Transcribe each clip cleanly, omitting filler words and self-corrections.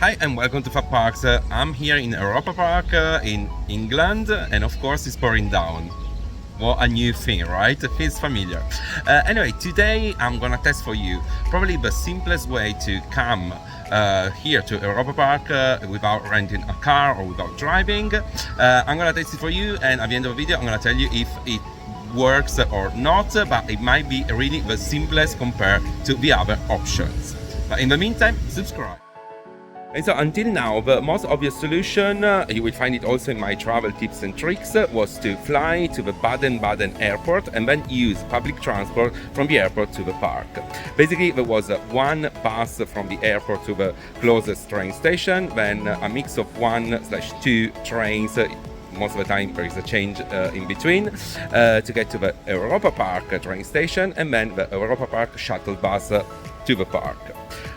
Hi and welcome to Parks. I'm here in Europa Park in England, and of course it's pouring down. What a new thing, right? It feels familiar. Anyway, today I'm gonna test for you probably the simplest way to come here to Europa Park without renting a car or without driving. I'm gonna test it for you, and at the end of the video I'm gonna tell you if it works or not, but it might be really the simplest compared to the other options. But in the meantime, subscribe. And so until now, the most obvious solution, you will find it also in my travel tips and tricks, was to fly to the Baden-Baden airport and then use public transport from the airport to the park. Basically, there was one bus from the airport to the closest train station, then a mix of 1/2 trains. Most of the time there is a change in between to get to the Europa Park train station, and then the Europa Park shuttle bus to the park.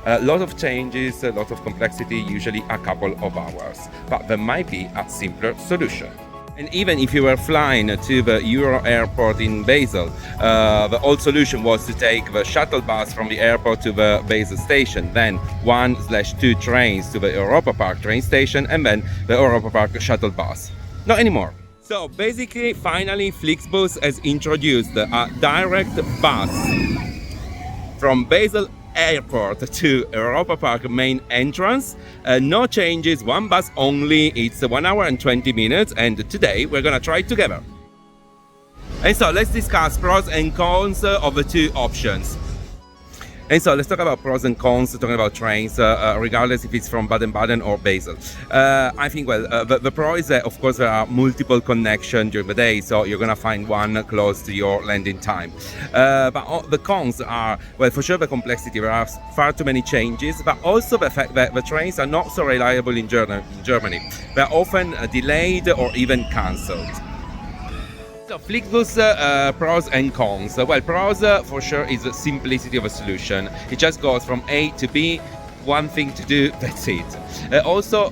A lot of changes, a lot of complexity, usually a couple of hours, but there might be a simpler solution. And even if you were flying to the Euro airport in Basel, the old solution was to take the shuttle bus from the airport to the Basel station, then 1/2 trains to the Europa Park train station, and then the Europa Park shuttle bus. Not anymore. So basically, finally, Flixbus has introduced a direct bus from Basel Airport to Europa Park main entrance. No changes, one bus only. It's 1 hour and 20 minutes, and today we're gonna try it together. And so let's discuss pros and cons of the two options. And so let's talk about pros and cons, talking about trains, regardless if it's from Baden-Baden or Basel. I think, well, the pro is that, of course, there are multiple connections during the day, so you're going to find one close to your landing time. But the cons are, well, for sure the complexity. There are far too many changes, but also the fact that the trains are not so reliable in Germany. They're often delayed or even cancelled. So Flixbus pros and cons. Well, pros for sure is the simplicity of a solution. It just goes from A to B, one thing to do, that's it. Also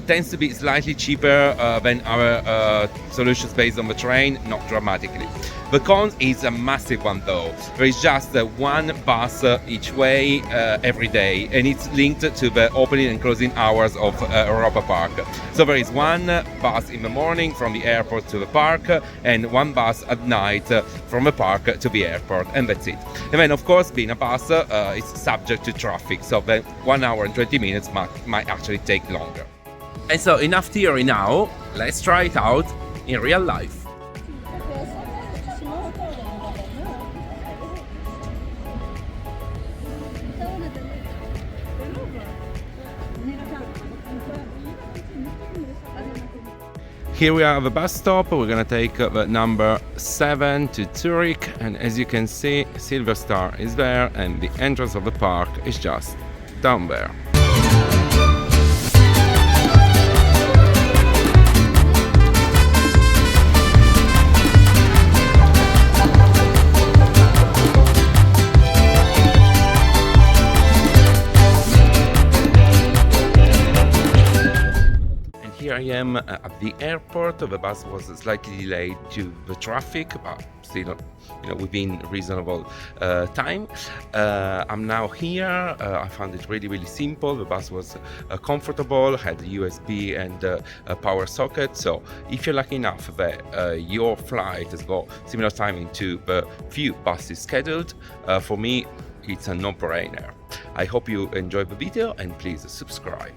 tends to be slightly cheaper than our solutions based on the train, not dramatically. The cons is a massive one though. There is just one bus each way every day, and it's linked to the opening and closing hours of Europa Park. So there is one bus in the morning from the airport to the park, and one bus at night from the park to the airport, and that's it. And then of course, being a bus, it's subject to traffic, so then 1 hour and 20 minutes might actually take longer. And so enough theory now, let's try it out in real life. Here we are at the bus stop. We're gonna take the number 7 to Zurich, and as you can see, Silver Star is there, and the entrance of the park is just down there. Here I am at the airport. The bus was slightly delayed due to the traffic, but still, within reasonable time. I'm now here. I found it really simple. The bus was comfortable, had a USB and a power socket. So if you're lucky enough that your flight has got similar timing to the few buses scheduled, for me, it's a no-brainer. I hope you enjoyed the video, and please subscribe.